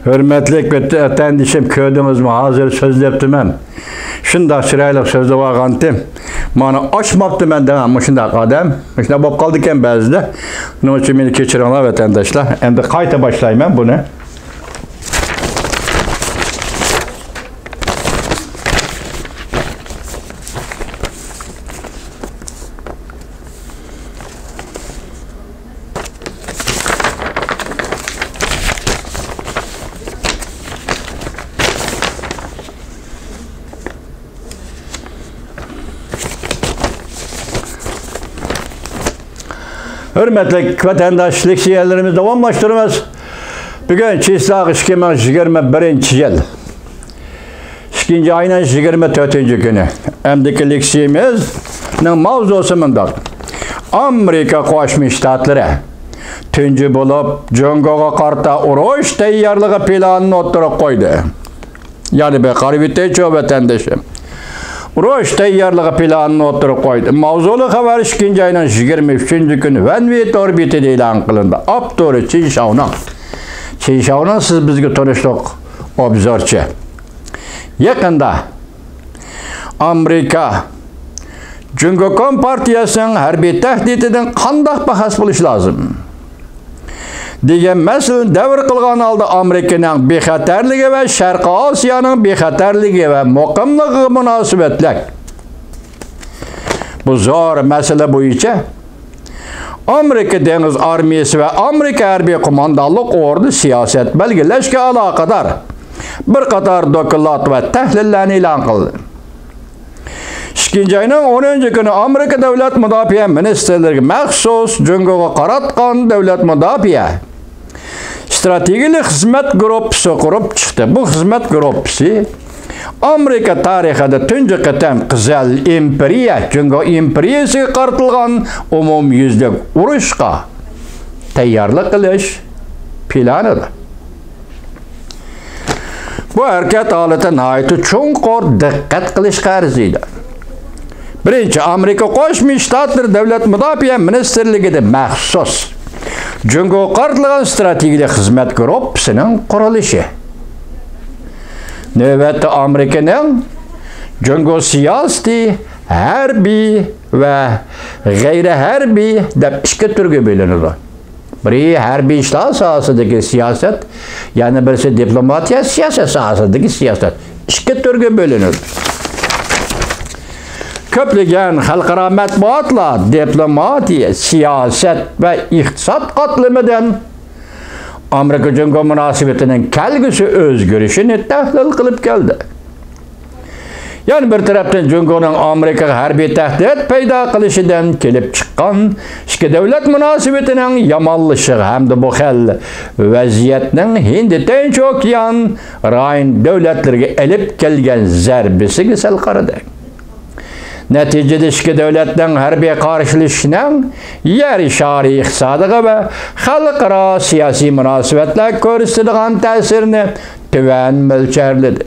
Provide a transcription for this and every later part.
Hürmetlik ötendişim köydümüzmü hazır sözleptim ben. Şunda çıraylık sözde vaqantim. Mana açmaptı ben demem. Şunda qadam. Şunda bop qaldıken bazıda. Onun için beni keçirinler vatandaşlar. Endi qayta başlayayım bunu. Hürmetli vatandaşlık şiirlerimiz davamlaştırmaz. Bugün Çislaq 2021 yıl. 2. ayının 24. günü. Emdiki leksiyemizin mavzusu mındır. Amerika Qo'shma Shtatlari tunji bo'lib Jongoga qarta urush tayyorligi planini o'tirib qo'ydi. Ya'ni beqarib bitaychi vatandoshim. Urush tayyorligi planini o'tirib qo'ydi. Mavzuli xabar 2. ayning 23. kuni Vanvet orbitida e'lon qilindi. Avtori Chinshaoning siz bizga tanishliq obzorchi. Yaqinda Amerika Cumhuriyet Partiyasining harbiy tahdididan qanday bahas bo'lish lozim degan masalani davr qilgan holda Amerikaning bexatarligi va Sharqi Osiyoning bexatarligi va muqimligi munosabatlar. Bu zo'r masala bo'yicha Amerika dengiz armiyasi va Amerika harbiy qo'mondonlik ordi siyosat belgilashga aloqador bir qator doklat va tahlillarni e'lon qildi. 2. ayning 10. kuni Amerika Davlat Mudofaa Ministrligi maxsus Jongoga qaratgan Davlat Mudofaa strategik xizmat guruhi qurib chiqdi. Bu xizmat guruhi Amerika tarixida tunji qatam Qizil imperiya, Jongo imperiyasiga qaratilgan umumyuzlik urushga tayyorlik qilish planidir. Bu harakat holati nihoyatda chunqur diqqat qilishga arziydi. Birinchi, Amerika Qo'shma Shtatlari Davlat Mudofaa Ministrligida maxsus Jongoga qaratilgan strategik xizmat guruhining qurilishi. Navbatda Amerikaning Jongo siyosiy, harbiy va g'ayri-harbiy deb ikki turga bo'linadi. Biri harbiy ishlar sohasidagi siyosat, yana birisi diplomatiya siyosat sohasidagi siyosat. Ikki turga bo'linadi. Ko'plagan xalqaro matbuotlar diplomatiya, siyosat va iqtisod qatlamidan Amerika Jongo munosabatining kelgusi o'zgarishini tahlil qilib keldi. Yani bir tarafdan Jongoning Amerikaga harbiy tahdid paydo qilishidan kelib chiqqan ikki davlat munosabatining yomonlashishi hamda bu xil vaziyatning Hind-Tinch okean rayon davlatlariga elib kelgan zarbasiga sal qaradi. Neticede ikki davlatning harbiy qarshilashishining yer shari iqtisodiga va xalqaro siyosiy munosabatlar ko'rsatadigan ta'sirini tuvan mo'lcharladi.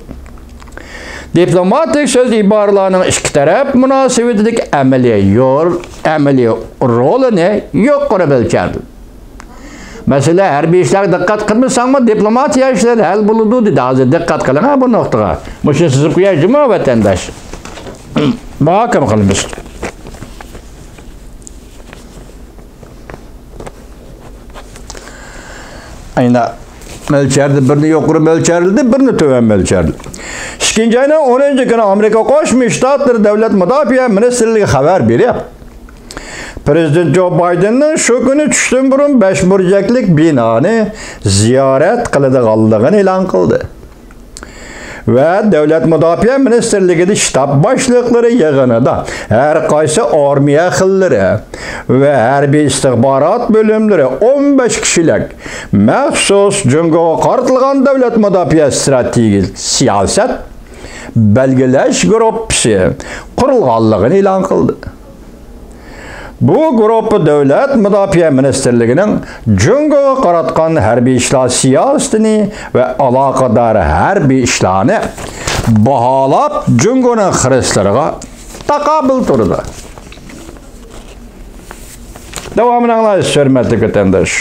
Diplomatik söz iboralarning ikki taraf munosabatidagi amaliy rolini yuqori mo'lcharladi. Masalan, harbiy ishlarga diqqat qilmasangmi, diplomatiya ishlari hal bo'ladi dedi. Hozir diqqat qiling bu nuqtaga. Mushuni sizib qo'yaymi vatandosh? Muhokama qilamiz. Ayna mo'lchardi, birini yuqori mo'lcharildi, birini tuvan mo'lchardi. 2. ayning 10. kuni Amerika Qo'shma Shtatlari Davlat Mudofaa Ministrligi xabar beryapti. Prezident Joe Bidenning shu kuni tushdan burun 5 burchaklik binoni ziyorat qiladiganligini e'lon qildi. Ve Davlat Mudofaa Ministrligida shtab boshliqlari yig'inida har qaysi armiya xillari va harbiy istixborot bo'limlari 15 kishilik maxsus Jongoga qaratilgan Davlat Mudofaa strategik siyosat belgilash guruhi qurilganligini e'lon qildi. Bu guruh Davlat Mudofaa Ministrligining Jongoga qaratgan harbiy ishlar siyosatini va aloqador harbiy ishlarni baholab Jongoning xirislariga taqobil turdi. Davomini anglaysiz, hurmatli vatandosh.